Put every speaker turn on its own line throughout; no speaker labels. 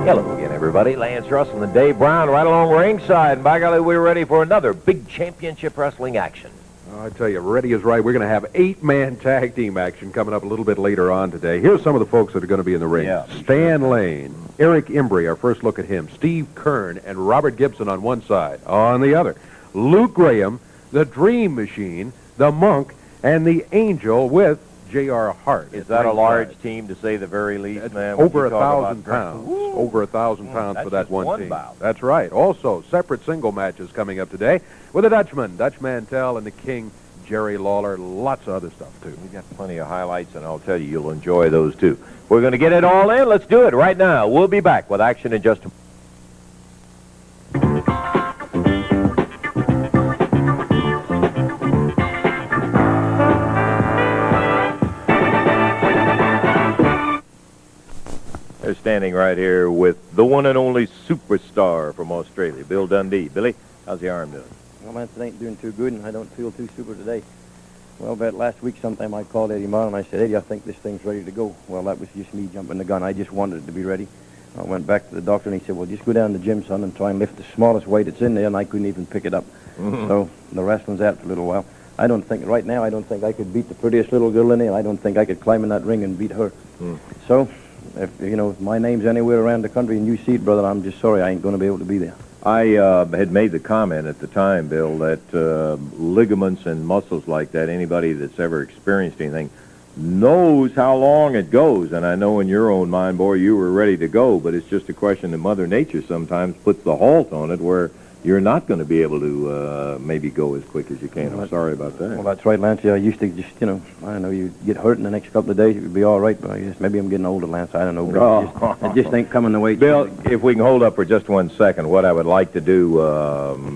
Hello again, everybody. Lance Russell and Dave Brown right along ringside. And by golly, we're ready for another big championship wrestling action.
I tell you, ready is right. We're going to have 8-man tag team action coming up a little bit later on today. Here's some of the folks that are going to be in the ring.
Yeah,
Stan Lane, Eric Embry, our first look at him, Steve Kern, and Robert Gibson on one side. On the other, Luke Graham, the Dream Machine, the Monk, and the Angel with J.R. Hart.
Is that a large team, to say the very least, man?
Over 1,000 pounds. Over 1,000 pounds for that one team.
Bout.
That's right. Also, separate single matches coming up today with the Dutchman, Dutch Mantell, and the King, Jerry Lawler. Lots of other stuff, too.
We got plenty of highlights, and I'll tell you, you'll enjoy those, too. We're going to get it all in. Let's do it right now. We'll be back with action in just a moment. They're standing right here with the one and only superstar from Australia, Bill Dundee. Billy, how's the arm doing?
Well, Lance, it ain't doing too good, and I don't feel too super today. Well, about last week sometime I called Eddie Marr, and I said, Eddie, I think this thing's ready to go. Well, that was just me jumping the gun. I just wanted it to be ready. I went back to the doctor, and he said, well, just go down to the gym, son, and try and lift the smallest weight that's in there, and I couldn't even pick it up. So the wrestling's out for a little while. I don't think I could beat the prettiest little girl in there. I don't think I could climb in that ring and beat her. So, if, you know, if my name's anywhere around the country and you see it, brother, I'm just sorry I ain't going to be able to be there.
I had made the comment at the time, Bill, that ligaments and muscles like that, anybody that's ever experienced anything knows how long it goes. And I know in your own mind, boy, you were ready to go, but it's just a question that Mother Nature sometimes puts the halt on it where you're not going to be able to maybe go as quick as you can. I'm sorry about that.
Well, that's right, Lance. Yeah, I used to just, you know, I don't know, you get hurt in the next couple of days, it would be all right, but I guess maybe I'm getting older, Lance. I don't know. But it just ain't coming the way.
Bill, if we can hold up for just 1 second, what I would like to do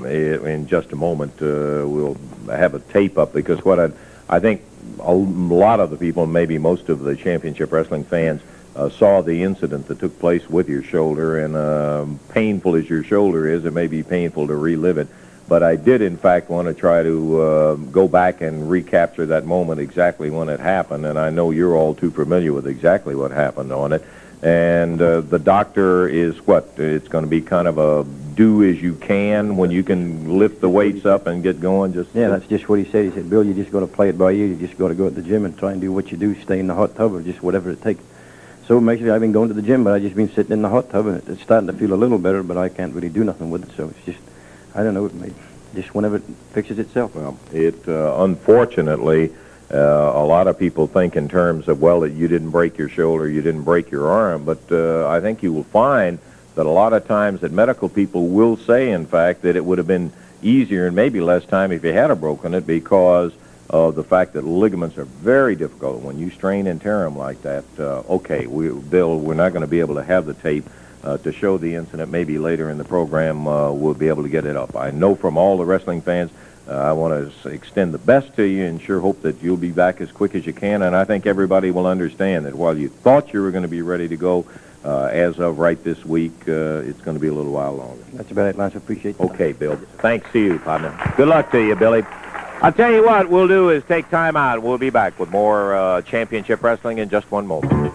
in just a moment, we'll have a tape up, because what I think a lot of the people, maybe most of the championship wrestling fans, saw the incident that took place with your shoulder, and painful as your shoulder is, it may be painful to relive it. But I did, in fact, want to try to go back and recapture that moment exactly when it happened, and I know you're all too familiar with exactly what happened on it. And the doctor is what? It's going to be kind of a do as you can when you can lift the weights up and get going?
Yeah, that's just what he said. He said, Bill, you just got to play it by ear. You just got to go to the gym and try and do what you do, stay in the hot tub or just whatever it takes. So basically, I've been going to the gym, but I've just been sitting in the hot tub, and it's starting to feel a little better, but I can't really do nothing with it. So it's just, I don't know, just whenever it fixes itself.
Well, it unfortunately, a lot of people think in terms of, well, that you didn't break your shoulder, you didn't break your arm, but I think you will find that a lot of times that medical people will say, in fact, that it would have been easier and maybe less time if you had have broken it, because of the fact that ligaments are very difficult. When you strain and tear them like that, okay, Bill, we're not going to be able to have the tape to show the incident. Maybe later in the program we'll be able to get it up. I know from all the wrestling fans, I want to extend the best to you and sure hope that you'll be back as quick as you can. And I think everybody will understand that while you thought you were going to be ready to go, as of right this week, it's going to be a little while longer.
That's about it, Lance. I appreciate it.
Okay, Bill. Thanks to you, partner. Good luck to you, Billy. I'll tell you what we'll do is take time out. We'll be back with more championship wrestling in just 1 moment.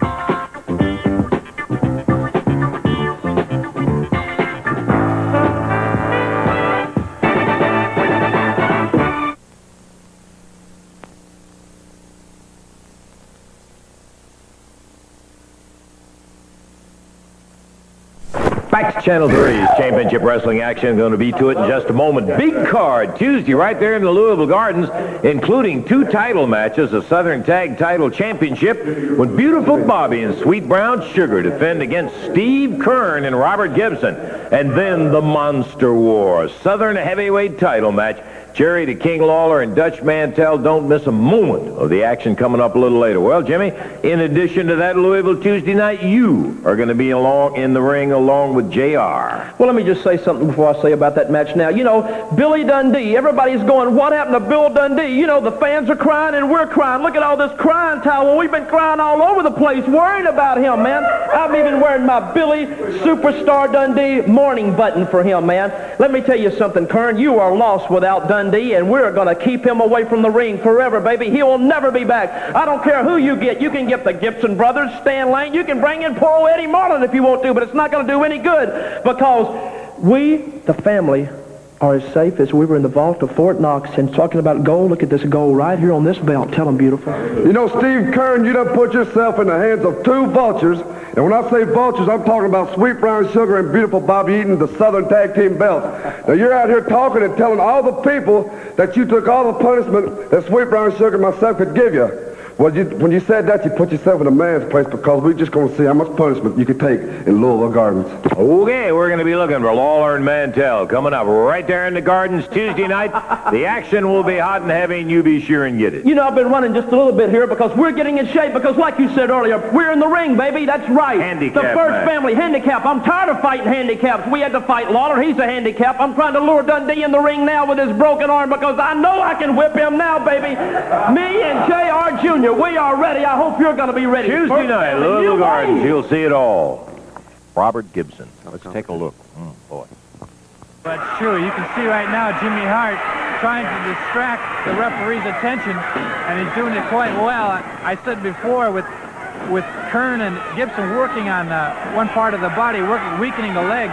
Back to Channel 3's championship wrestling action. Going to be to it in just a moment. Big card Tuesday right there in the Louisville Gardens, including 2 title matches, a Southern Tag Title Championship, with Beautiful Bobby and Sweet Brown Sugar defend against Steve Kern and Robert Gibson. And then the Monster War, Southern Heavyweight Title match. Jerry the King Lawler and Dutch Mantell. Don't miss a moment of the action coming up a little later. Well, Jimmy, in addition to that Louisville Tuesday night, you are going to be along in the ring along with JR.
Well, let me just say something before I say about that match now. You know, Billy Dundee, everybody's going, what happened to Bill Dundee? You know, the fans are crying and we're crying. Look at all this crying towel. We've been crying all over the place, worrying about him, man. I'm even wearing my Billy Superstar Dundee mourning button for him, man. Let me tell you something, Kern. You are lost without Dundee. Dundee, and we're going to keep him away from the ring forever, baby. He'll never be back. I don't care who you get. You can get the Gibson brothers, Stan Lane. You can bring in poor old Eddie Marlin if you want to, but it's not going to do any good because we, the family, are as safe as we were in the vault of Fort Knox. And talking about gold, look at this gold right here on this belt. Tell them, beautiful.
You know, Steve Kern, you done put yourself in the hands of two vultures. And when I say vultures, I'm talking about Sweet Brown Sugar and Beautiful Bobby Eaton, the Southern Tag Team belts. Now, you're out here talking and telling all the people that you took all the punishment that Sweet Brown Sugar and myself could give you. Well, when you said that, you put yourself in a man's place because we're just going to see how much punishment you could take in Louisville Gardens.
Okay, we're going to be looking for Lawler and Mantell coming up right there in the Gardens Tuesday night. The action will be hot and heavy, and you be sure and get it.
You know, I've been running just a little bit here because we're getting in shape because, like you said earlier, we're in the ring, baby. That's right.
Handicap
the first
match.
family handicap. I'm tired of fighting handicaps. We had to fight Lawler. He's a handicap. I'm trying to lure Dundee in the ring now with his broken arm because I know I can whip him now, baby. Me and J.R. Jr., we are ready. I hope you're going to be ready.
Tuesday night, Louisville Gardens. You'll see it all. Robert Gibson. Let's take a look. Boy.
But sure, you can see right now Jimmy Hart trying to distract the referee's attention, and he's doing it quite well. I said before with Kern and Gibson working on one part of the body, weakening the leg,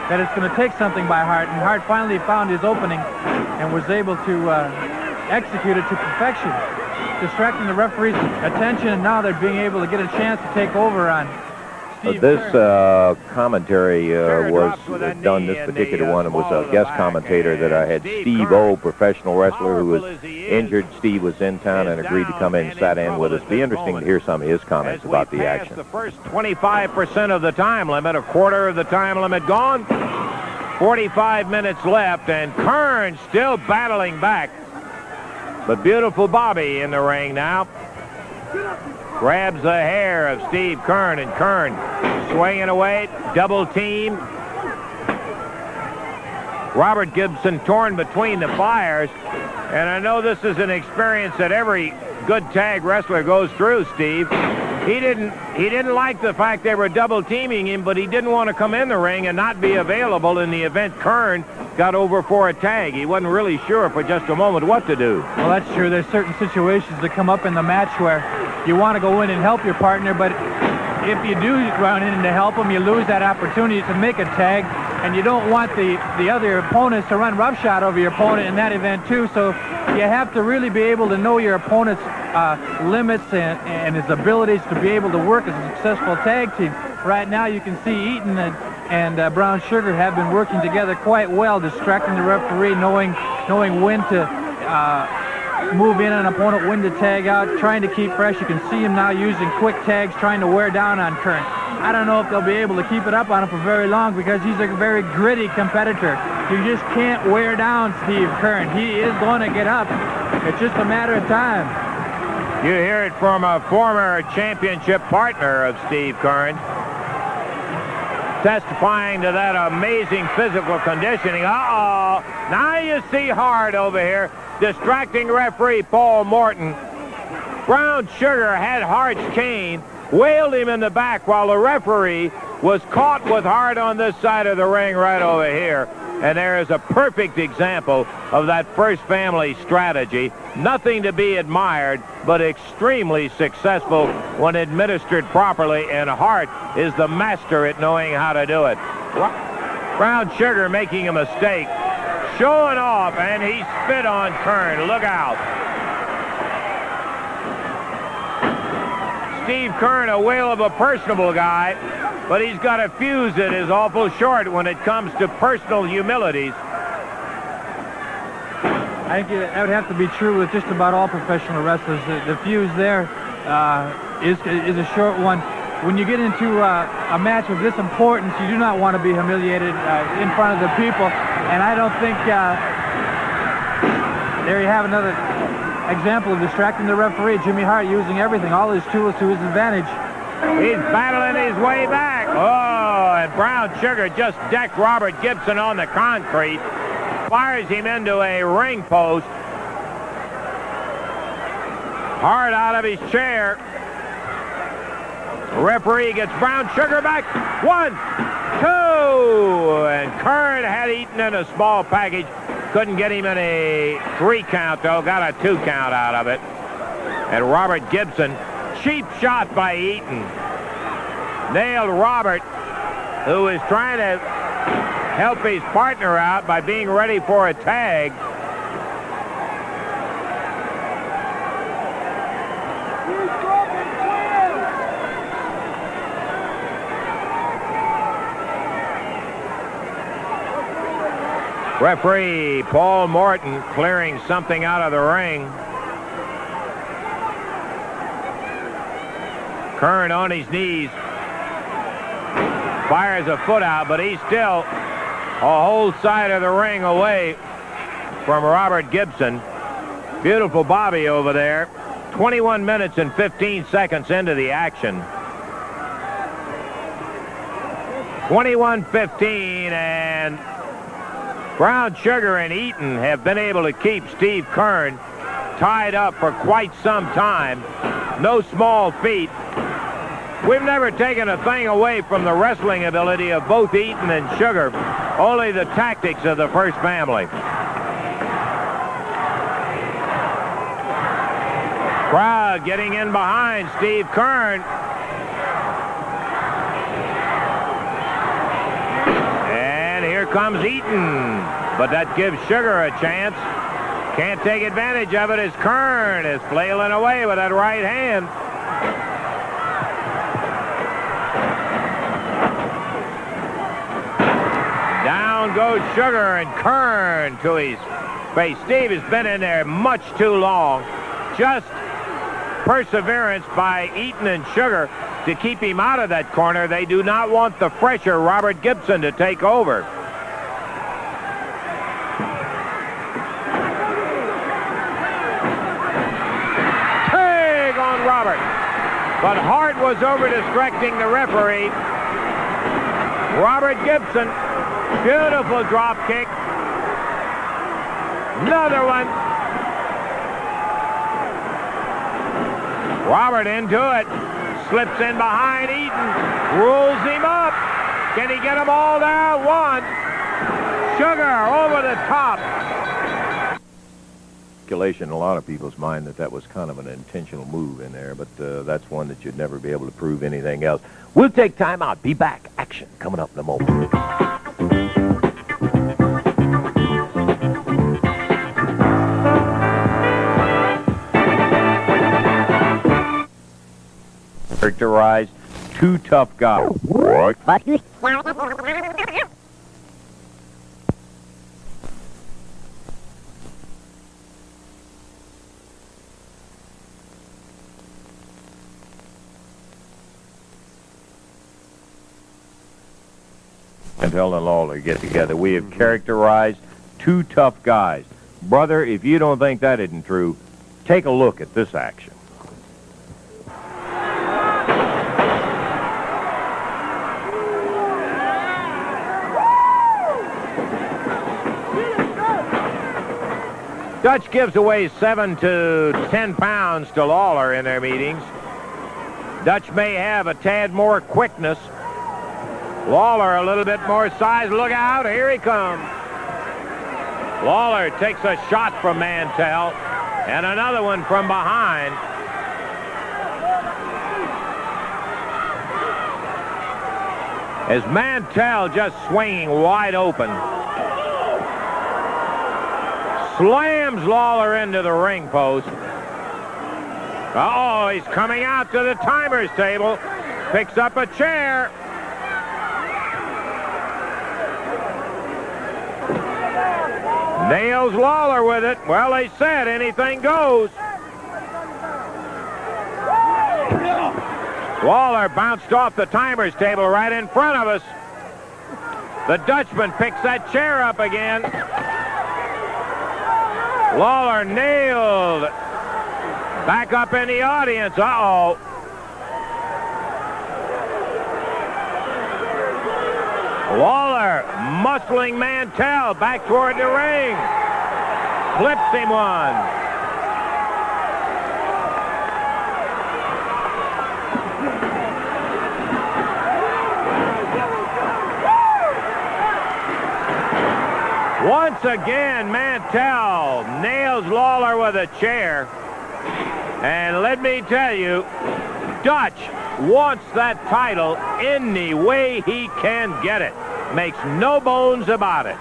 that it's going to take something by Hart, and Hart finally found his opening and was able to execute it to perfection, distracting the referee's attention, and now they're being able to get a chance to take over on Steve
This
Kern.
commentary was done, this particular one, was a guest commentator that I had, Steve O, professional wrestler who was injured. Steve was in town and agreed to come in and sat in with us. Be interesting to hear some of his comments about the action.
The first 25% of the time limit, a quarter of the time limit gone, 45 minutes left, and Kern still battling back. But Beautiful Bobby in the ring now. Grabs the hair of Steve Kern, and Kern swinging away, double team. Robert Gibson torn between the fires, and I know this is an experience that every good tag wrestler goes through, Steve. He didn't like the fact they were double teaming him, but he didn't want to come in the ring and not be available in the event Kern got over for a tag. He wasn't really sure for just a moment what to do.
Well, that's true. There's certain situations that come up in the match where you want to go in and help your partner, but if you do run in to help him, you lose that opportunity to make a tag, and you don't want the other opponents to run roughshod over your opponent in that event too. So you have to really be able to know your opponent's limits and his abilities to be able to work as a successful tag team. Right now you can see Eaton and Brown Sugar have been working together quite well, distracting the referee, knowing when to move in an opponent, when to tag out, trying to keep fresh. You can see him now using quick tags, trying to wear down on Kern. I don't know if they'll be able to keep it up on him for very long because he's a very gritty competitor. You just can't wear down Steve Kern. He is going to get up. It's just a matter of time.
You hear it from a former championship partner of Steve Kern, testifying to that amazing physical conditioning. Uh-oh. Now you see Hart over here distracting referee Paul Morton. Brown Sugar had Hart's cane, wailed him in the back while the referee was caught with Hart on this side of the ring right over here. And there is a perfect example of that first family strategy. Nothing to be admired, but extremely successful when administered properly, and Hart is the master at knowing how to do it. Brown Sugar making a mistake, showing off, and he spit on Kern. Look out. Steve Kern, a whale of a personable guy, but he's got a fuse that is awful short when it comes to personal humilities.
I think that would have to be true with just about all professional wrestlers. The fuse there is a short one. When you get into a match of this importance, you do not want to be humiliated in front of the people. And I don't think there you have another example of distracting the referee. Jimmy Hart using everything, all his tools to his advantage.
He's battling his way back. Oh, and Brown Sugar just decked Robert Gibson on the concrete. Fires him into a ring post. Hart out of his chair. The referee gets Brown Sugar back. 1, 2, and Kern had eaten in a small package. Couldn't get him in a 3 count, though. Got a 2 count out of it. And Robert Gibson, cheap shot by Eaton. Nailed Robert, who is trying to help his partner out by being ready for a tag. Referee Paul Morton clearing something out of the ring. Kern on his knees. Fires a foot out, but he's still a whole side of the ring away from Robert Gibson. Beautiful Bobby over there. 21 minutes and 15 seconds into the action. 21-15, and Brown Sugar and Eaton have been able to keep Steve Kern tied up for quite some time. No small feat. We've never taken a thing away from the wrestling ability of both Eaton and Sugar, only the tactics of the first family. Crowd getting in behind Steve Kern. And here comes Eaton, but that gives Sugar a chance. Can't take advantage of it as Kern is flailing away with that right hand. Down goes Sugar, and Kern to his face. Steve has been in there much too long. Just perseverance by Eaton and Sugar to keep him out of that corner. They do not want the fresher Robert Gibson to take over. Tag on Robert. But Hart was over-distracting the referee. Robert Gibson. Beautiful drop kick. Another one. Robert into it. Slips in behind Eaton. Rolls him up. Can he get them all there? One. Sugar over the top.
In a lot of people's mind that was kind of an intentional move in there, but that's one that you'd never be able to prove anything else. We'll take time out. Be back. Action coming up in a moment. Characterized 2 tough guys. Mantel and Lawler get together. We have characterized 2 tough guys. Brother, if you don't think that isn't true, take a look at this action.
Dutch gives away 7 to 10 pounds to Lawler in their meetings. Dutch may have a tad more quickness. Lawler a little bit more size. Look out, here he comes. Lawler takes a shot from Mantell and another one from behind. As Mantell just swinging wide open. Slams Lawler into the ring post. Uh-oh, he's coming out to the timer's table. Picks up a chair. Nails Lawler with it. Well, they said anything goes. Lawler bounced off the timer's table right in front of us. The Dutchman picks that chair up again. Lawler nailed. Back up in the audience. Uh-oh. Lawler muscling Mantell back toward the ring. Flips him one. Once again, Mantell nails Lawler with a chair. And let me tell you, Dutch wants that title any way he can get it. Makes no bones about it.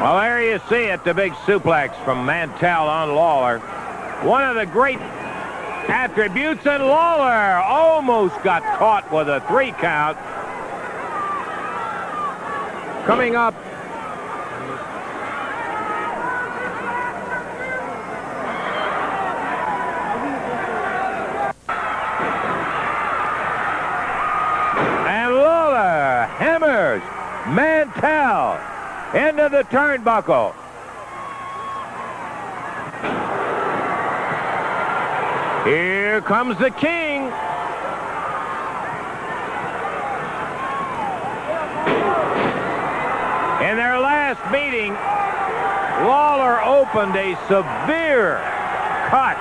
Well, there you see it, the big suplex from Mantell on Lawler. One of the great attributes, and Lawler almost got caught with a 3 count. Coming up, and Lawler hammers Mantell into the turnbuckle. Here comes the King. In their last meeting, Lawler opened a severe cut.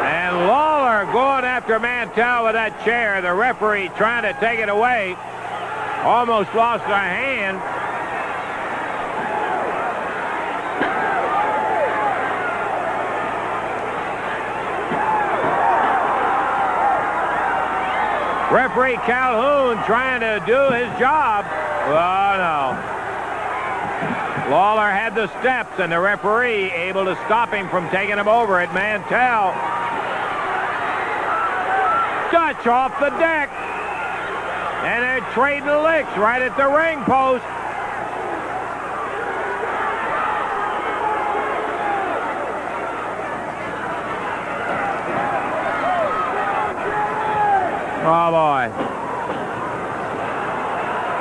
And Lawler going after Mantell with that chair. The referee trying to take it away. Almost lost a hand. Referee Calhoun trying to do his job. Oh, no. Lawler had the steps, and the referee able to stop him from taking him over at Mantell. Dutch off the deck. And they're trading licks right at the ring post. Oh, boy.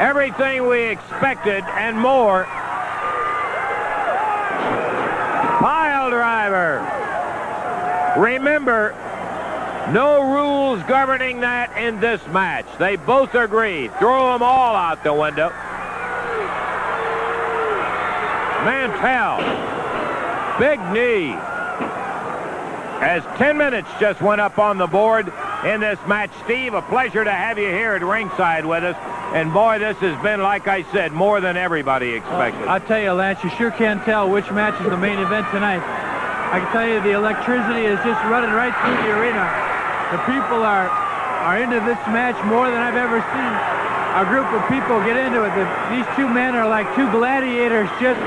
Everything we expected and more. Pile driver. Remember, no rules governing that in this match. They both agreed. Throw them all out the window. Mantell. Big knee. As 10 minutes just went up on the board in this match. Steve, a pleasure to have you here at ringside with us. And boy, this has been, like I said, more than everybody expected.
I'll tell you, Lance, you sure can't tell which match is the main event tonight. I can tell you the electricity is just running right through the arena. The people are into this match more than I've ever seen a group of people get into it. These two men are like two gladiators just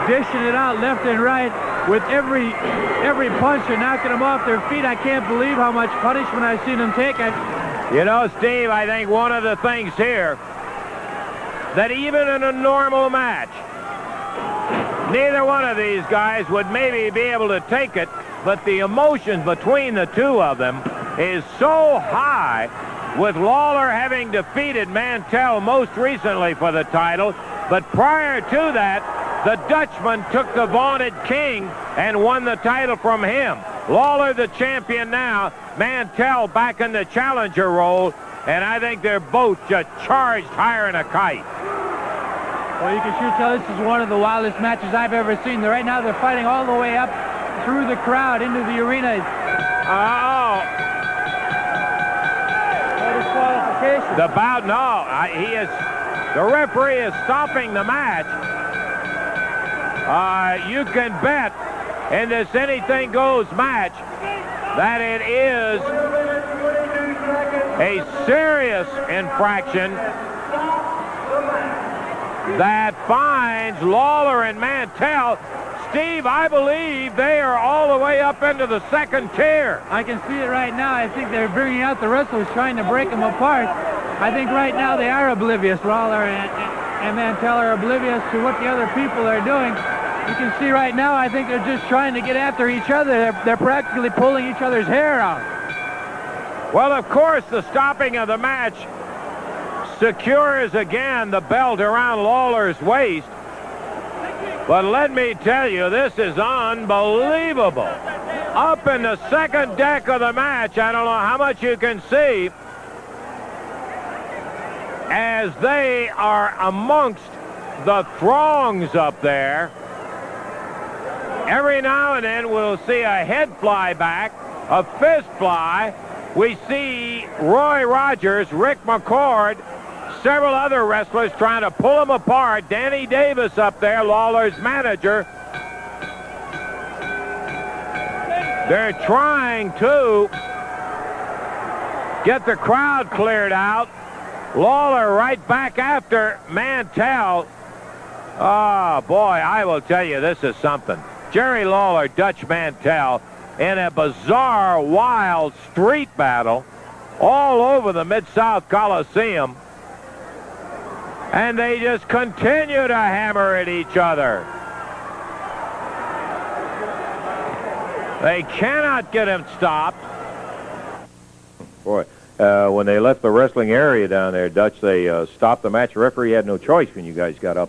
dishing it out left and right. With every punch and knocking them off their feet. I can't believe how much punishment I've seen them take.
You know, Steve, I think one of the things here, that even in a normal match, neither one of these guys would maybe be able to take it, but the emotion between the two of them is so high, with Lawler having defeated Mantell most recently for the title, but prior to that, the Dutchman took the vaunted King and won the title from him. Lawler the champion now, Mantell back in the challenger role, and I think they're both just charged higher than a kite.
Well, you can sure tell this is one of the wildest matches I've ever seen. Right now they're fighting all the way up through the crowd into the arena.
Oh.
No disqualification.
The bout, no, the referee is stopping the match. You can bet in this anything goes match that it is a serious infraction that finds Lawler and Mantell. Steve, I believe they are all the way up into the second tier.
I can see it right now. I think they're bringing out the wrestlers trying to break them apart. I think right now they are oblivious. Lawler and Mantell are oblivious to what the other people are doing. You can see right now, I think they're just trying to get after each other. They're practically pulling each other's hair out.
Well, of course, the stopping of the match secures again the belt around Lawler's waist. But let me tell you, this is unbelievable. Up in the second deck of the match, I don't know how much you can see. as they are amongst the throngs up there. Every now and then we'll see a head fly back, a fist fly. We see Roy Rogers, Rick McCord, several other wrestlers trying to pull them apart. Danny Davis up there, Lawler's manager. They're trying to get the crowd cleared out. Lawler right back after Mantell. Oh, boy, I will tell you, this is something. Jerry Lawler, Dutch Mantell, in a bizarre, wild street battle all over the Mid-South Coliseum. And they just continue to hammer at each other. They cannot get him stopped.
Boy, when they left the wrestling area down there, Dutch, they stopped the match. The referee had no choice when you guys got up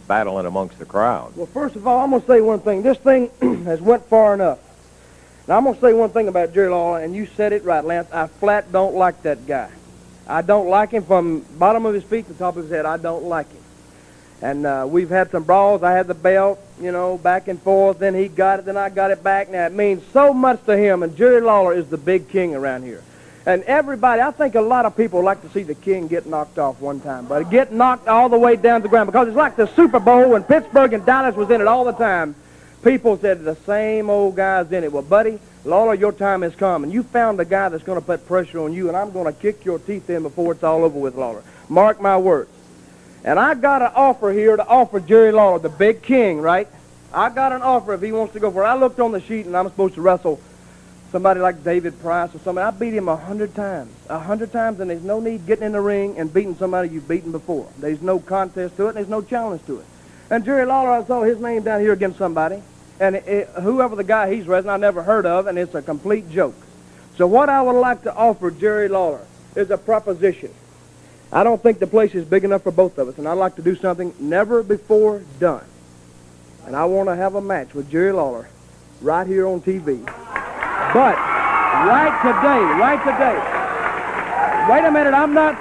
battling amongst the crowd.
Well, first of all, I'm going to say one thing. This thing has went far enough. Now, I'm going to say one thing about Jerry Lawler, and you said it right, Lance. I flat don't like that guy. I don't like him from bottom of his feet to top of his head. I don't like him. And we've had some brawls. I had the belt, you know, back and forth. Then he got it, then I got it back. Now, it means so much to him, and Jerry Lawler is the big king around here. And everybody, I think a lot of people like to see the king get knocked off one time, but get knocked all the way down to the ground, because it's like the Super Bowl when Pittsburgh and Dallas was in it all the time. People said the same old guy's in it. Well, buddy, Lawler, your time has come, and you found a guy that's going to put pressure on you, and I'm going to kick your teeth in before it's all over with, Lawler. Mark my words. And I got an offer here to offer Jerry Lawler, the big king, right? I got an offer if he wants to go for it. I looked on the sheet, and I'm supposed to wrestle somebody like David Price or somebody. I beat him 100 times. 100 times, and there's no need getting in the ring and beating somebody you've beaten before. There's no contest to it, and there's no challenge to it. And Jerry Lawler, I saw his name down here against somebody, and whoever the guy he's wrestling, I never heard of, and it's a complete joke. So what I would like to offer Jerry Lawler is a proposition. I don't think the place is big enough for both of us, and I'd like to do something never before done. And I want to have a match with Jerry Lawler right here on TV. But right today, wait a minute, I'm not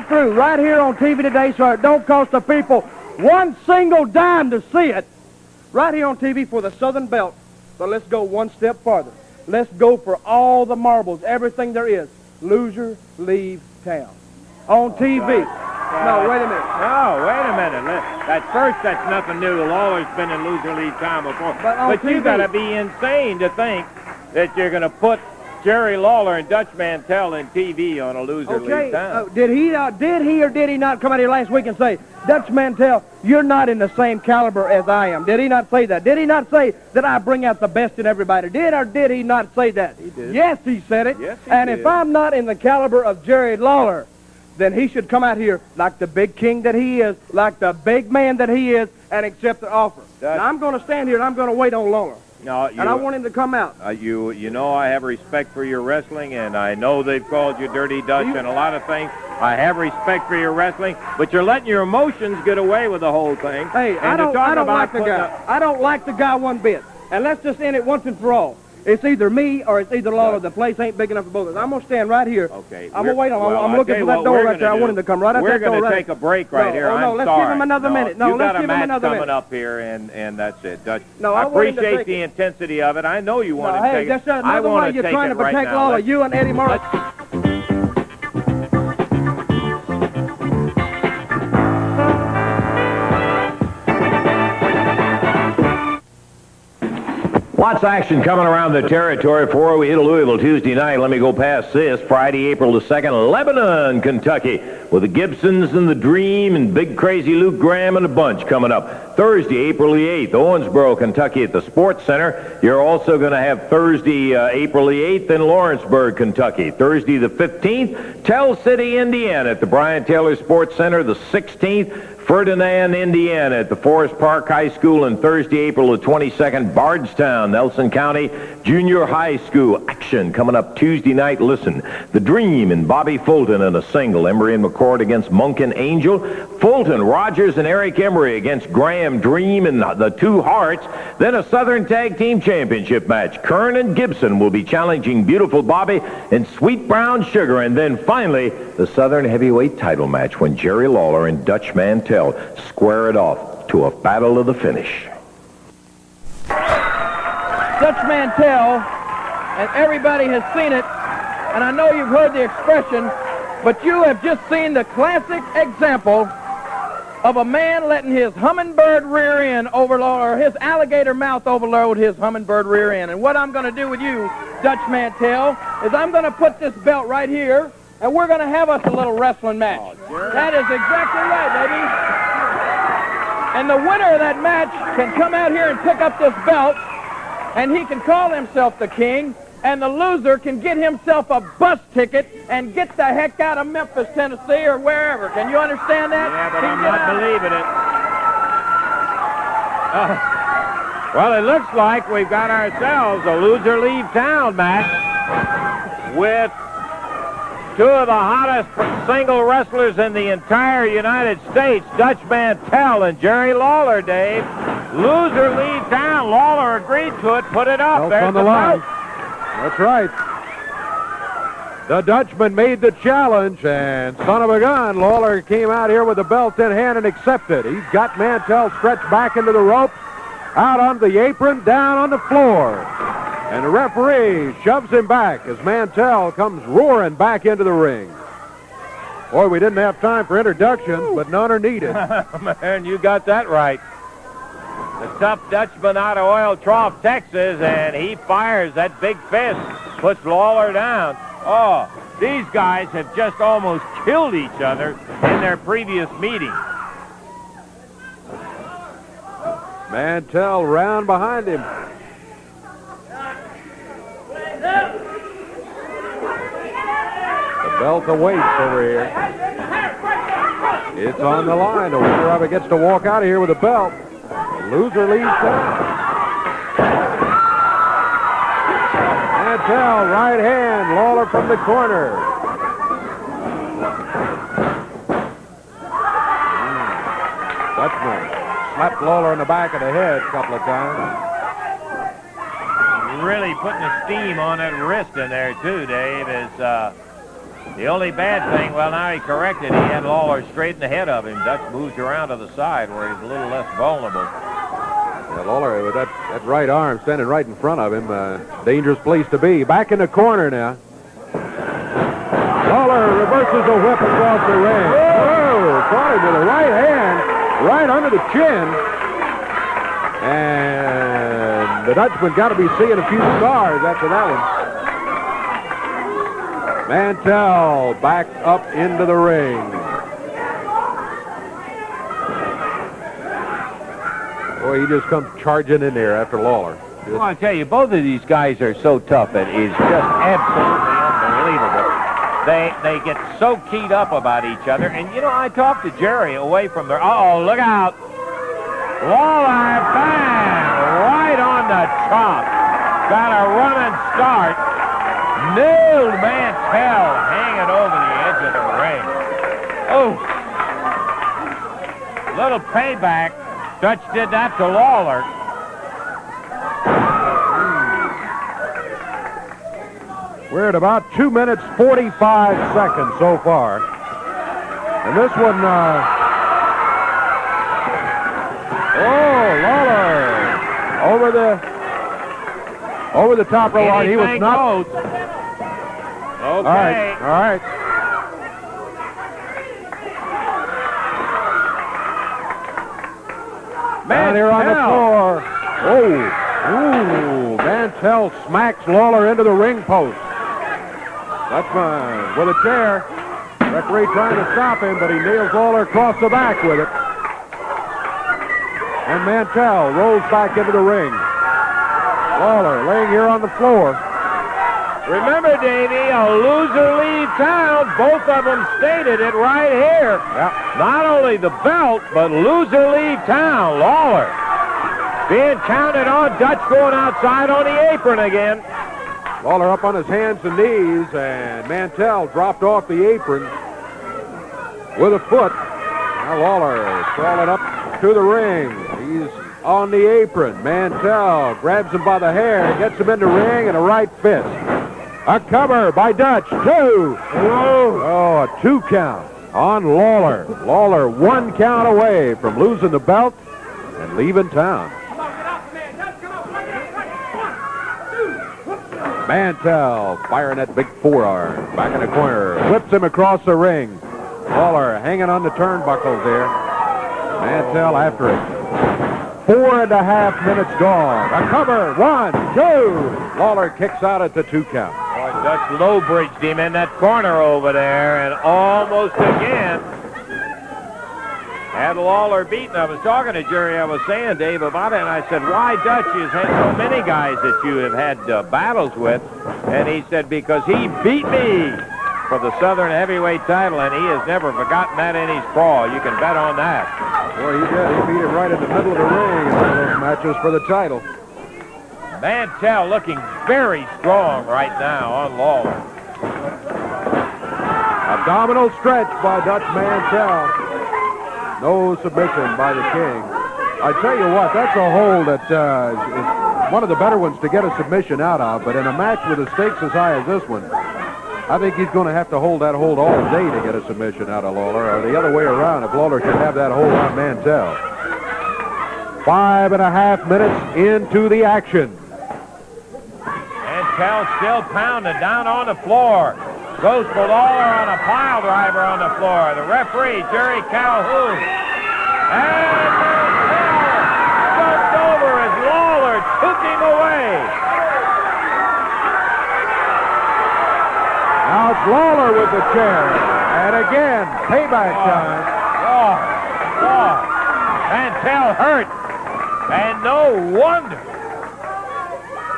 through. Right here on TV today, so it don't cost the people one single dime to see it. Right here on TV for the Southern Belt. But let's go one step farther. Let's go for all the marbles, everything there is. Loser, leave town. On TV. No, wait a minute.
No, wait a minute. At first, that's nothing new. Lawler's been in loser leave town before. But you got to be insane to think that you're going to put Jerry Lawler and Dutch Mantell in TV on a loser leave town.
Did he or did he not come out here last week and say, Dutch Mantell, you're not in the same caliber as I am? Did he not say that? Did he not say that I bring out the best in everybody? Did or did he not say that?
He did.
Yes, he said it.
Yes, he
and
did.
If I'm not in the caliber of Jerry Lawler, then he should come out here like the big king that he is, like the big man that he is, and accept the offer. Now, I'm going to stand here and I'm going to wait on Lawler.
No,
and I want him to come out.
You know I have respect for your wrestling, and I know they've called you Dirty Dutch and a lot of things. I have respect for your wrestling, but you're letting your emotions get away with the whole thing.
Hey, I don't like the guy. I don't like the guy one bit. And let's just end it once and for all. It's either me or it's either Lawler. The place ain't big enough for both of us. I'm going to stand right here.
Okay.
I'm going to wait on him. I'm looking for that door right there. I want him to come right out that door.
We're going to take a break right here.
No, let's give him another minute. No, let's give him another minute.
You got a match coming up here, and that's it. Dutch,
no,
I appreciate the intensity of it. I know you want to take it.
That's another way you're trying to protect Lawler. You and Eddie Morris.
Lots of action coming around the territory before we hit Louisville Tuesday night. Let me go past this. Friday, April the 2nd, Lebanon, Kentucky, with the Gibsons and the Dream and Big Crazy Luke Graham and a bunch coming up. Thursday, April the 8th, Owensboro, Kentucky at the Sports Center. You're also going to have Thursday, April the 8th in Lawrenceburg, Kentucky. Thursday the 15th, Tell City, Indiana at the Brian Taylor Sports Center. The 16th, Ferdinand, Indiana at the Forest Park High School. And Thursday, April the 22nd, Bardstown, Nelson County Junior High School. action coming up Tuesday night. Listen, The Dream and Bobby Fulton in a single. Embry and McCord against Monk and Angel. Fulton, Rogers, and Eric Embry against Graham, Dream, and the Two Hearts. Then a Southern Tag Team Championship match. Kern and Gibson will be challenging Beautiful Bobby and Sweet Brown Sugar. And then finally, the Southern Heavyweight title match when Jerry Lawler and Dutch Mantell square it off to a battle of the finish.
Dutch Mantell, and everybody has seen it, and I know you've heard the expression, but you have just seen the classic example of a man letting his hummingbird rear end overload, or his alligator mouth overload his hummingbird rear end. And what I'm going to do with you, Dutch Mantell, is I'm going to put this belt right here, and we're going to have us a little wrestling match. That is exactly right, baby. And the winner of that match can come out here and pick up this belt, and he can call himself the king, and the loser can get himself a bus ticket and get the heck out of Memphis, Tennessee, or wherever. Can you understand that?
Yeah, but I'm not believing it. Well, it looks like we've got ourselves a loser leave town match with two of the hottest single wrestlers in the entire United States, Dutch Mantell and Jerry Lawler, Dave. Loser leave town. Lawler agreed to it. Put it up.
There's on the line. That's right. The Dutchman made the challenge, and son of a gun, Lawler came out here with the belt in hand and accepted. He's got Mantell stretched back into the ropes, out on the apron, down on the floor. And the referee shoves him back as Mantell comes roaring back into the ring. Boy, we didn't have time for introductions, but none are needed.
Man, you got that right. The tough Dutchman out of Oil Trough, Texas, and he fires that big fist, puts Lawler down. Oh, these guys have just almost killed each other in their previous meeting.
Mantell round behind him. The belt awaits over here. It's on the line. The winner of it gets to walk out of here with a belt. Loser leaves down. Mantell, right hand. Lawler from the corner. Dutchman slapped Lawler in the back of the head a couple of times.
Really putting the steam on that wrist in there, too, Dave, is the only bad thing. Well, now he corrected. He had Lawler straight in the head of him. Dutch moves around to the side where he's a little less vulnerable.
Yeah, Lawler with that right arm standing right in front of him. Dangerous place to be. Back in the corner now. Lawler reverses a whip across the ring. Oh, caught him with a right hand right under the chin. And the Dutchman got to be seeing a few stars after that one. Mantell back up into the ring. Boy, he just comes charging in there after Lawler.
Well, I tell you, both of these guys are so tough. It is just absolutely unbelievable. They get so keyed up about each other. And, you know, I talked to Jerry away from there. Uh-oh, look out. Lawler, bang, right on the top. Got a running start. Nailed Mantell hanging over the edge of the ring. Oh, little payback. Dutch did that to Lawler.
We're at about 2 minutes, 45 seconds so far. And this one, Lawler over the top row. He was not.
Okay.
All right. Down here on the floor. Oh, Mantell smacks Lawler into the ring post. Dutchman with a chair. Referee trying to stop him, but he nails Lawler across the back with it. And Mantell rolls back into the ring. Lawler laying here on the floor.
Remember, Davey, a loser leave town. Both of them stated it right here.
Yeah.
Not only the belt, but loser leave town. Lawler being counted on. Dutch going outside on the apron again.
Lawler up on his hands and knees, and Mantell dropped off the apron with a foot. Now Lawler crawling up to the ring. He's on the apron. Mantell grabs him by the hair, gets him in the ring, and a right fist. A cover by Dutch. 2. Oh, a 2 count on Lawler. Lawler 1 count away from losing the belt and leaving town. Mantell firing that big forearm. Back in the corner. Whips him across the ring. Lawler hanging on the turnbuckles there. Mantell after it. 4.5 minutes gone. A cover. 1, 2. Lawler kicks out at the 2 count.
Boy, Dutch low bridged him in that corner over there, and almost again had Lawler beaten. I was talking to Jerry, I was saying, Dave, about it, and I said, why Dutch has had so many guys that you have had battles with? And he said, because he beat me for the Southern Heavyweight title, and he has never forgotten that in his crawl. You can bet on that.
Boy, he did. He beat him right in the middle of the ring in one of those matches for the title.
Mantell looking very strong right now on Lawler.
Abdominal stretch by Dutch Mantell. No submission by the King. I tell you what, that's a hold that is one of the better ones to get a submission out of, but in a match with the stakes as high as this one, I think he's going to have to hold that hold all day to get a submission out of Lawler, or the other way around if Lawler should have that hold on Mantell. 5.5 minutes into the action.
Mantell still pounding down on the floor. Goes for Lawler on a pile driver on the floor. The referee, Jerry Calhoun. And Mantell jumped over as Lawler took him away.
Now it's Lawler with the chair. And again, payback time.
Mantell hurt. And no wonder.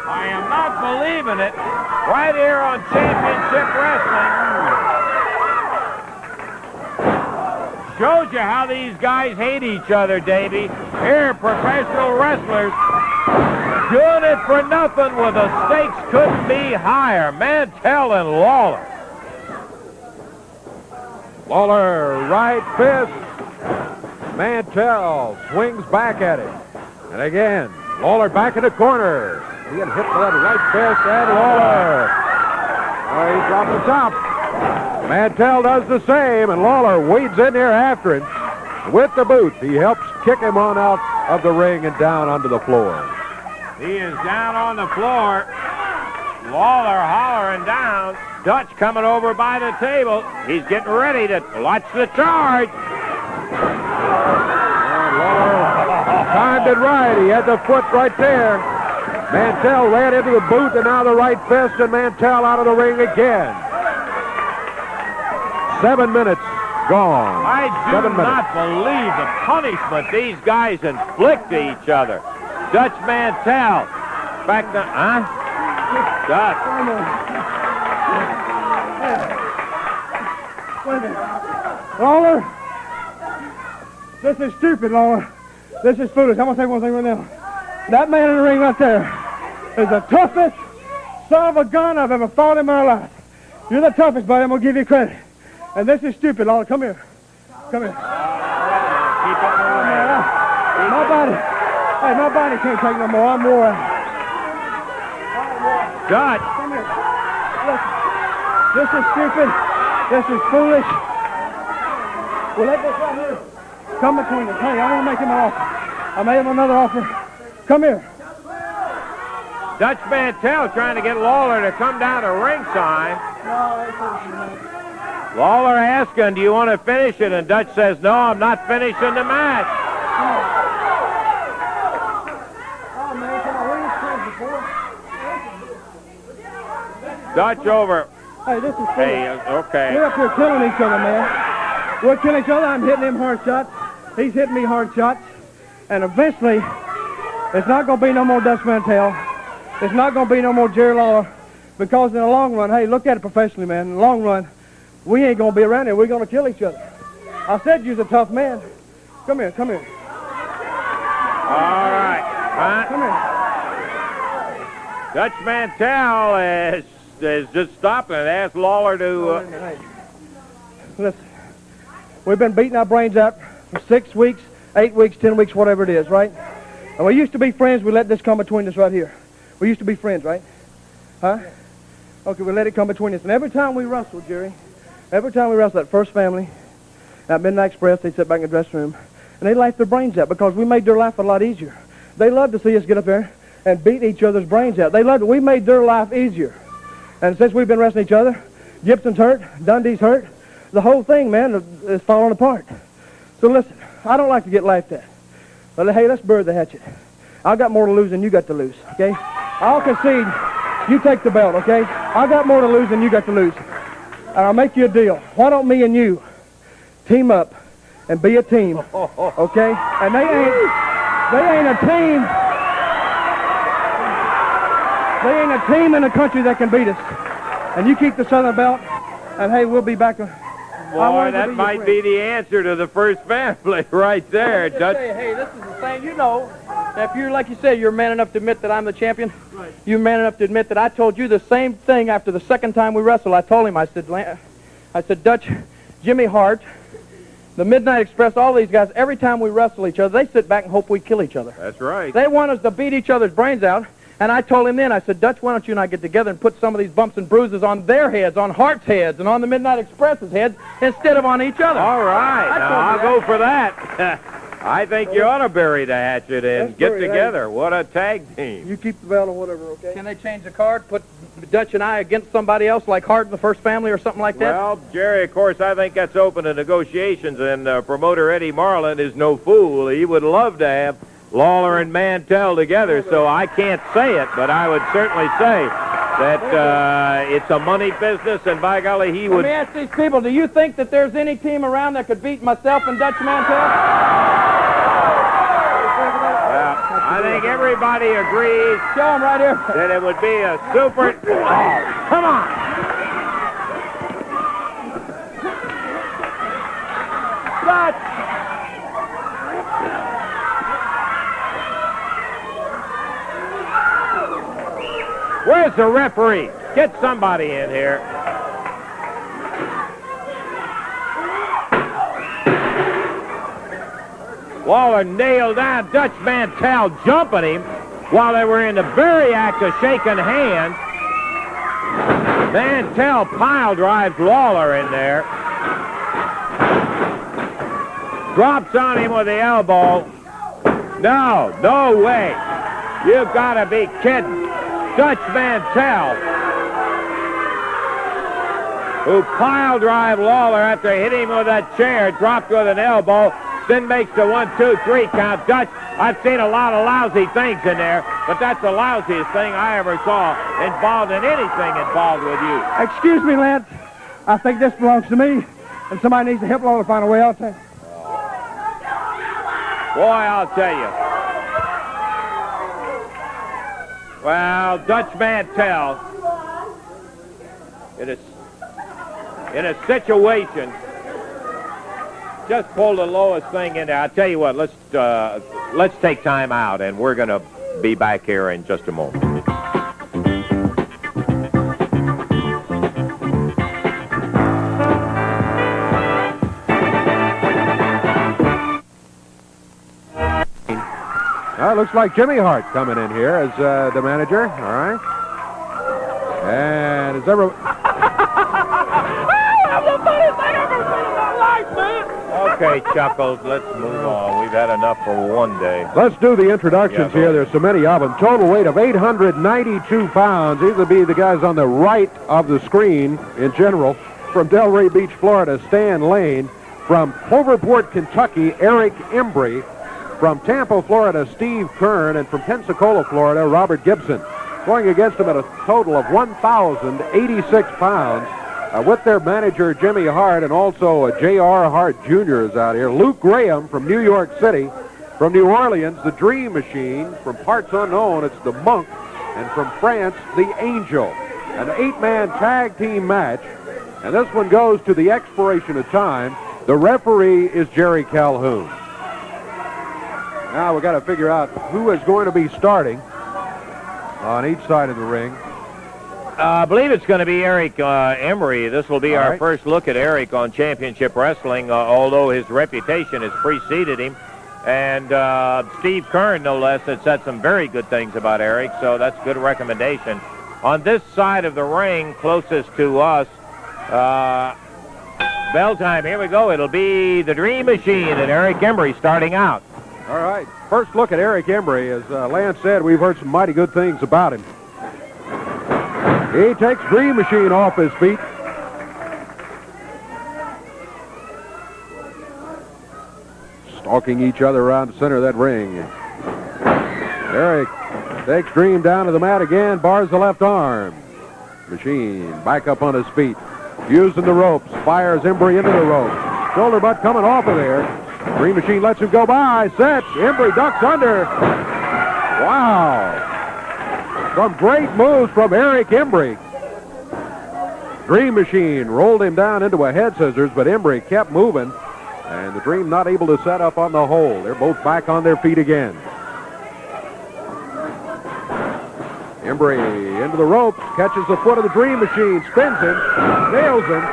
I am not believing it. Right here on Championship Wrestling. Shows you how these guys hate each other, Davey. Here, professional wrestlers doing it for nothing where the stakes couldn't be higher. Mantell and Lawler.
Lawler, right fist. Mantell swings back at it. And again, Lawler back in the corner. Being hit with that right fist, and Lawler. He dropped the top. Mantell does the same, and Lawler wades in there after him with the boot. He helps kick him on out of the ring and down onto the floor.
He is down on the floor. Lawler hollering down. Dutch coming over by the table. He's getting ready to watch the charge.
And Lawler timed it right. He had the foot right there. Mantell ran into the boot, and now the right fist, and Mantell out of the ring again. 7 minutes gone.
I do not believe the punishment these guys inflict to each other. Dutch Mantell. Back to, Dutch.
Wait a minute. Lawler, this is stupid, Lawler. This is foolish. I'm going to say one thing right now. That man in the ring right there is the toughest son of a gun I've ever fought in my life. You're the toughest, buddy. I'm going to give you credit. And this is stupid, Lawler. Come here. Come here.
Keep it moving.
My body can't take no more. I'm wore out.
Dutch.
Come here. Listen. This is stupid. This is foolish. Well, let this right here come between us. Hey, I want to make him an offer. I made him another offer. Come here.
Dutch Mantell trying to get Lawler to come down to ringside. Lawler asking, do you want to finish it? And Dutch says, no, I'm not finishing the match.
Oh, man, can I
Dutch over.
Hey, this is foolish.
Hey, okay.
We're up here killing each other, man. We're killing each other. I'm hitting him hard shots. He's hitting me hard shots. And eventually, it's not going to be no more Dutch Mantell. It's not going to be no more Jerry Lawler. Because in the long run, hey, look at it professionally, man. In the long run, we ain't going to be around here. We're going to kill each other. I said you're a tough man. Come here, come here.
All right.
Come here.
Dutch Mantell is just stopping and asked Lawler to...
Listen, we've been beating our brains out for 6 weeks, 8 weeks, 10 weeks, whatever it is, right? And we used to be friends. We let this come between us right here. We used to be friends, right? Huh? Okay, we let it come between us. And every time we wrestle, Jerry, every time we wrestle, that First Family, that Midnight Express, they sit back in the dressing room, and they laugh their brains out because we made their life a lot easier. They love to see us get up there and beat each other's brains out. They loved it. We made their life easier. And since we've been wrestling each other, Gibson's hurt, Dundee's hurt, the whole thing, man, is falling apart. So listen, I don't like to get laughed at. But hey, let's bury the hatchet. I got more to lose than you got to lose, okay? I'll concede. You take the belt, okay? I got more to lose than you got to lose. And I'll make you a deal. Why don't me and you team up and be a team, okay? And they ain't a team. They ain't a team in the country that can beat us. And you keep the Southern belt, and hey, we'll be back.
Boy, that might be the answer to the First Family right there.
Dutch. Say, hey, this is the thing. You know, if you're, like you said, you're man enough to admit that I'm the champion. Right. You're man enough to admit that I told you the same thing after the second time we wrestled. I told him, I said, Dutch, Jimmy Hart, the Midnight Express, all these guys, every time we wrestle each other, they sit back and hope we kill each other.
That's right.
They want us to beat each other's brains out. And I told him then, I said, Dutch, why don't you and I get together and put some of these bumps and bruises on their heads, on Hart's heads, and on the Midnight Express's heads, instead of on each other.
All right. Now, I'll go for that. I think you ought to bury the hatchet and get together. What a tag team.
You keep the belt or whatever, okay? Can they change the card, put Dutch and I against somebody else like Hart in the First Family or something like that?
Well, Jerry, of course, I think that's open to negotiations, and promoter Eddie Marlin is no fool. He would love to have Lawler and Mantell together, so I can't say it, but I would certainly say that it's a money business, and by golly, he would...
Let me ask these people, do you think that there's any team around that could beat myself and Dutch Mantell?
Well, I think everybody agrees.
Show him right here.
That it would be a super... Oh, come on! Dutch! Where's the referee? Get somebody in here. Lawler nailed down Dutch Mantell, jumping him while they were in the very act of shaking hands. Mantell pile drives Lawler in there. Drops on him with the elbow. No way. You've got to be kidding. Dutch Mantell, who pile drive Lawler after hitting him with that chair, dropped with an elbow, then makes the 1, 2, 3 count. Dutch, I've seen a lot of lousy things in there, but that's the lousiest thing I ever saw involved in anything involved with you.
Excuse me, Lance. I think this belongs to me, and somebody needs to help Lawler find a way out.
Boy, I'll tell you. Well, Dutch Mantell, in a situation, just pulled the lowest thing in there. I'll tell you what, let's take time out, and we're going to be back here in just a moment.
It looks like Jimmy Hart coming in here as the manager. All right. And is everyone...
That's the funniest thing I've ever seen in my life, man!
Okay, Chuckles, let's move on. We've had enough for one day.
Let's do the introductions here. There's so many of them. Total weight of 892 pounds. These would be the guys on the right of the screen in general. From Delray Beach, Florida, Stan Lane. From Cloverport, Kentucky, Eric Embry. From Tampa, Florida, Steve Kern. And from Pensacola, Florida, Robert Gibson. Going against them at a total of 1,086 pounds. With their manager, Jimmy Hart, and also J.R. Hart Jr. is out here. Luke Graham from New York City. From New Orleans, the Dream Machine. From parts unknown, it's the Monk. And from France, the Angel. An 8-man tag team match. And this one goes to the expiration of time. The referee is Jerry Calhoun. Now we've got to figure out who is going to be starting. on each side of the ring.
I believe it's going to be Eric Embry. This will be
All
our
right.
first look at Eric on Championship Wrestling, although his reputation has preceded him. And Steve Kern, no less, had said some very good things about Eric, so that's a good recommendation. On this side of the ring, closest to us, bell time, here we go. It'll be the Dream Machine and Eric Embry starting out.
All right. First look at Eric Embry. As Lance said, we've heard some mighty good things about him. He takes Dream Machine off his feet. Stalking each other around the center of that ring. Eric takes Dream down to the mat again, bars the left arm. Machine back up on his feet. Using the ropes, fires Embry into the ropes. Shoulder butt coming off of there. Dream Machine lets him go by, sets. Embry ducks under. Wow. Some great moves from Eric Embry. Dream Machine rolled him down into a head scissors, but Embry kept moving, and the Dream not able to set up on the hole. They're both back on their feet again. Embry into the ropes, catches the foot of the Dream Machine, spins him, nails him.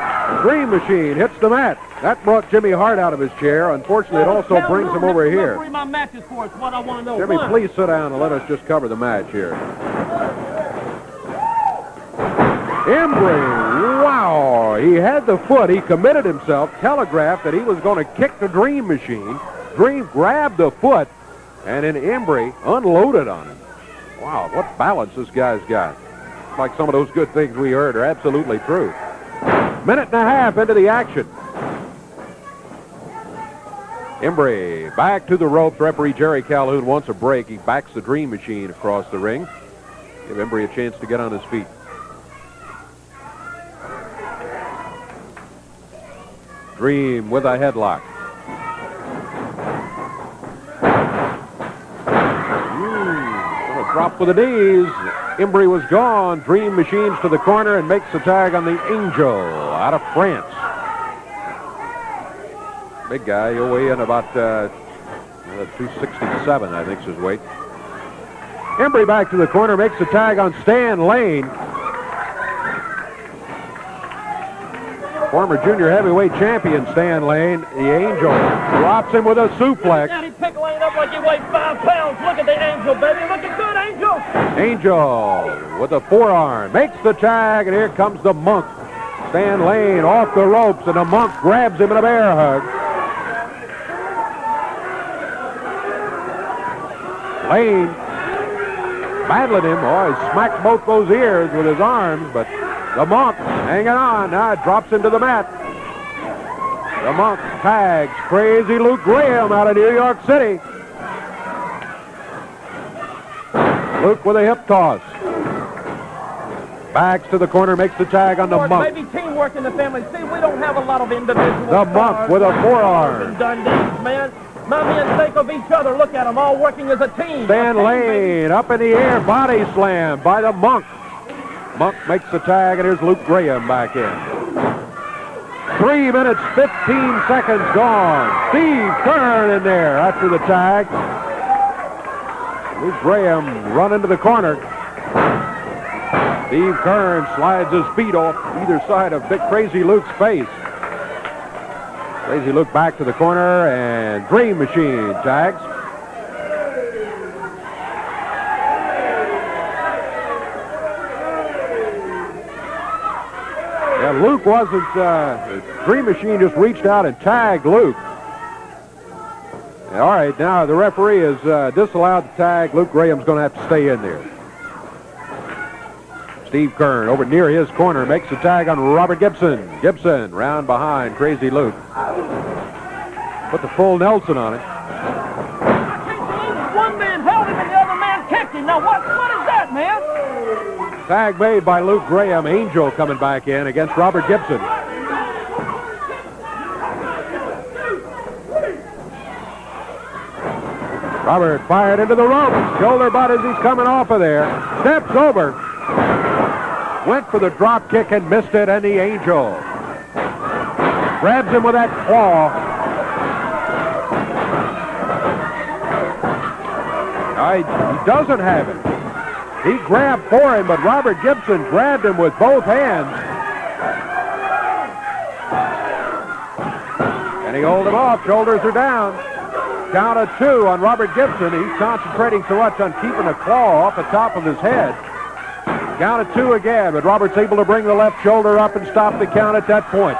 Dream Machine hits the mat. That brought Jimmy Hart out of his chair. Unfortunately, it also brings him over here.
My matches for us, what I want to know.
Jimmy, please sit down and let us just cover the match here. Embry, wow, he had the foot. He committed himself, telegraphed that he was going to kick the Dream Machine. Dream grabbed the foot, and then Embry unloaded on him. Wow, what balance this guy's got. Like some of those good things we heard are absolutely true. Minute and a half into the action. Embry back to the ropes. Referee Jerry Calhoun wants a break. He backs the Dream Machine across the ring. Give Embry a chance to get on his feet. Dream with a headlock. Gonna drop with the knees. Embry was gone. Dream Machines to the corner and makes the tag on the Angel out of France. Big guy. He'll weigh in about 267, I think is his weight. Embry back to the corner, makes the tag on Stan Lane. Former junior heavyweight champion Stan Lane. The Angel drops him with a suplex.
Now he picked Lane up like he weighed 5 pounds. Look at the Angel, baby. Looking good, Angel.
Angel with a forearm makes the tag, and here comes the Monk. Stan Lane off the ropes, and the Monk grabs him in a bear hug. Lane battling him. Oh, he smacked both those ears with his arms, but the Monk hanging on. Now it drops him to the mat. The Monk tags Crazy Luke Graham out of New York City. Luke with a hip toss. Backs to the corner, makes the tag on the Monk.
Maybe teamwork in the family. See, we don't have a lot of individual
The Monk with a forearm.
Dundees, man. My men think of each other. Look at them, all working as a team.
Stan Lane up in the air, body slam by the Monk. Monk makes the tag, and here's Luke Graham back in. 3 minutes, 15 seconds gone. Steve Kern in there after the tag. Luke Graham run into the corner. Steve Kern slides his feet off either side of Big Crazy Luke's face. Crazy Luke back to the corner, and Dream Machine tags. Yeah, Luke wasn't, Dream Machine just reached out and tagged Luke. All right, now the referee has disallowed the tag. Luke Graham's going to have to stay in there. Steve Kern over near his corner makes the tag on Robert Gibson. Gibson round behind Crazy Luke. Put the full Nelson on it.
One man held him and the other man kicked him. Now what is that, man?
Tag made by Luke Graham. Angel coming back in against Robert Gibson. Robert fired into the ropes. Shoulder butt as he's coming off of there. Steps over. Went for the drop kick and missed it, and the Angel grabs him with that claw. He doesn't have it. He grabbed for him, but Robert Gibson grabbed him with both hands. And he held him off. Shoulders are down. Count of 2 on Robert Gibson. He's concentrating so much on keeping the claw off the top of his head. Count of 2 again, but Robert's able to bring the left shoulder up and stop the count at that point.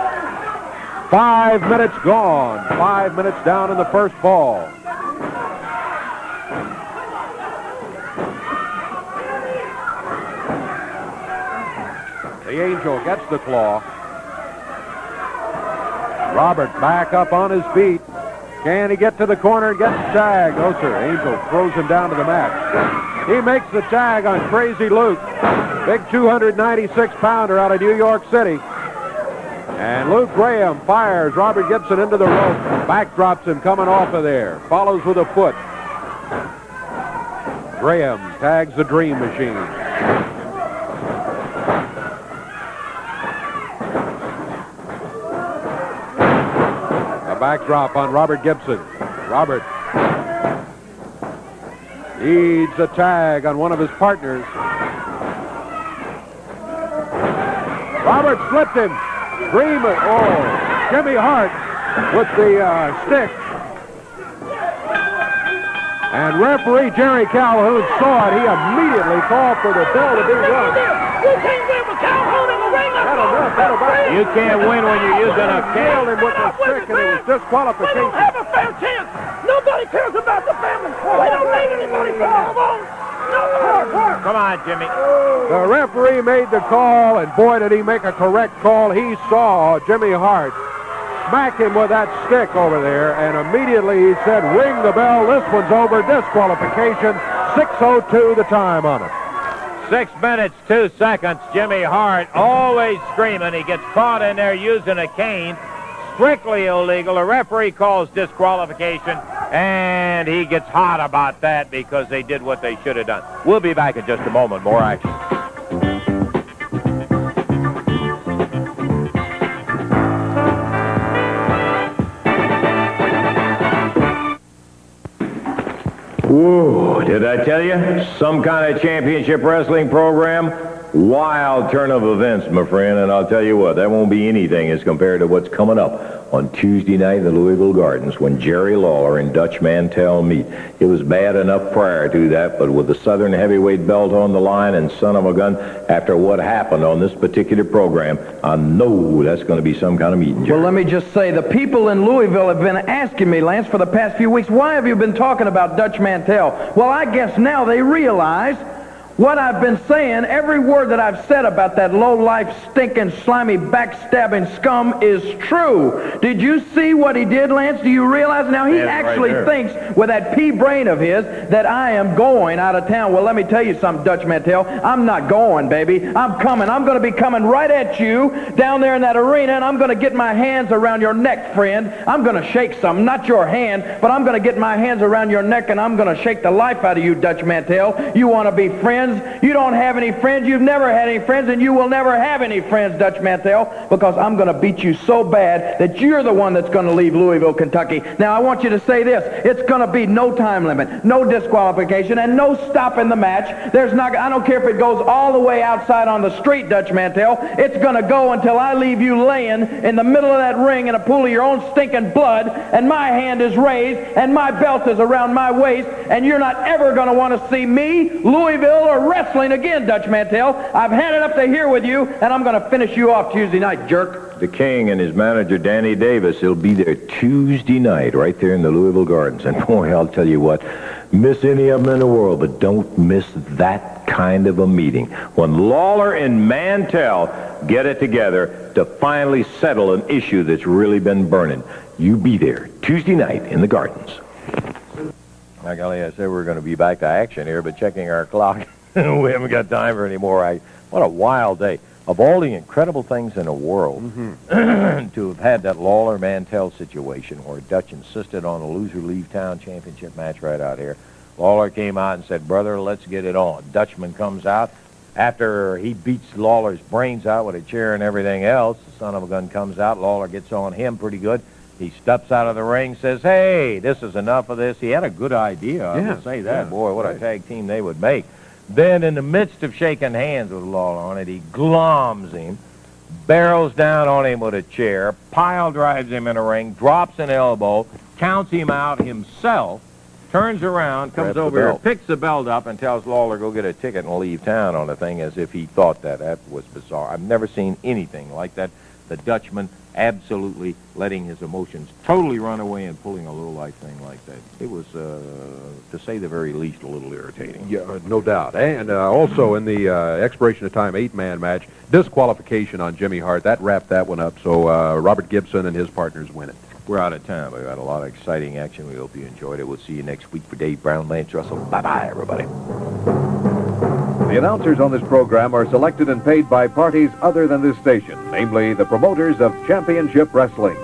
5 minutes gone. 5 minutes down in the first ball. The Angel gets the claw. Robert back up on his feet. Can he get to the corner and get the tag? No, sir. Angel throws him down to the mat. He makes the tag on Crazy Luke. Big 296-pounder out of New York City. And Luke Graham fires Robert Gibson into the rope. Backdrops him coming off of there. Follows with a foot. Graham tags the Dream Machine. A backdrop on Robert Gibson. Robert needs a tag on one of his partners. Robert slipped him. Dream, Jimmy Hart with the stick. And referee Jerry Calhoun saw it. He immediately called for the bell to be run.
You can't win with Calhoun in the ring.
You can't win when you're using a
Nailed him with the stick, and it was disqualification.
We don't have a fair chance. Nobody cares about the family. We don't need anybody from Calhoun.
Come on, Jimmy.
The referee made the call, and boy, did he make a correct call. He saw Jimmy Hart smack him with that stick over there, and immediately he said, ring the bell. This one's over. Disqualification. 6:02 the time on it.
6 minutes, 2 seconds. Jimmy Hart always screaming. He gets caught in there using a cane. Strictly illegal. The referee calls disqualification, and he gets hot about that because they did what they should have done. We'll be back in just a moment. More action.
Whoa, did I tell you? Some kind of championship wrestling program? Wild turn of events, my friend, and I'll tell you what, that won't be anything as compared to what's coming up on Tuesday night in the Louisville Gardens when Jerry Lawler and Dutch Mantell meet. It was bad enough prior to that, but with the Southern heavyweight belt on the line and son of a gun, after what happened on this particular program, I know that's going to be some kind of meeting, Jerry.
Well, let me just say, the people in Louisville have been asking me, Lance, for the past few weeks, why have you been talking about Dutch Mantell? Well, I guess now they realize what I've been saying. Every word that I've said about that low-life, stinking, slimy, backstabbing scum is true. Did you see what he did, Lance? Do you realize now he actually thinks with that pea brain of his that I am going out of town? Well, let me tell you something, Dutch Mantell. I'm not going, baby. I'm coming. I'm going to be coming right at you down there in that arena, and I'm going to get my hands around your neck, friend. I'm going to shake some, not your hand, but I'm going to get my hands around your neck, and I'm going to shake the life out of you, Dutch Mantell. You want to be friends? You don't have any friends. You've never had any friends, and you will never have any friends, Dutch Mantell, because I'm going to beat you so bad that you're the one that's going to leave Louisville, Kentucky. Now, I want you to say this. It's going to be no time limit, no disqualification, and no stopping the match. I don't care if it goes all the way outside on the street, Dutch Mantell. It's going to go until I leave you laying in the middle of that ring in a pool of your own stinking blood, and my hand is raised, and my belt is around my waist, and you're not ever going to want to see me, Louisville, or wrestling again, Dutch Mantell. I've had it up to here with you, and I'm going to finish you off Tuesday night, jerk.
The King and his manager, Danny Davis, he'll be there Tuesday night right there in the Louisville Gardens. And boy, I'll tell you what, miss any of them in the world, but don't miss that kind of a meeting. When Lawler and Mantell get it together to finally settle an issue that's really been burning. You be there Tuesday night in the Gardens. Now, golly, I said we're going to be back to action here, but checking our clock, we haven't got time for any more. What a wild day. Of all the incredible things in the world, to have had that Lawler-Mantell situation where Dutch insisted on a loser-leave-town championship match right out here. Lawler came out and said, brother, let's get it on. Dutchman comes out. After he beats Lawler's brains out with a chair and everything else, the son of a gun comes out. Lawler gets on him pretty good. He steps out of the ring, says, hey, this is enough of this. He had a good idea, I would say that. Boy, what a tag team they would make. Then, in the midst of shaking hands with Lawler on it, he gloms him, barrels down on him with a chair, pile drives him in a ring, drops an elbow, counts him out himself, turns around, comes over here, picks the belt up, and tells Lawler, go get a ticket and leave town on the thing, as if he thought that. That was bizarre. I've never seen anything like that. The Dutchman absolutely letting his emotions totally run away and pulling a low-life thing like that. It was, to say the very least, a little irritating.
Yeah, no doubt. And also in the expiration of time 8-man match, disqualification on Jimmy Hart. That wrapped that one up, so Robert Gibson and his partners win it.
We're out of time. We've got a lot of exciting action. We hope you enjoyed it. We'll see you next week for Dave Brown, Lance Russell. Bye-bye, everybody.
The announcers on this program are selected and paid by parties other than this station, namely the promoters of Championship Wrestling.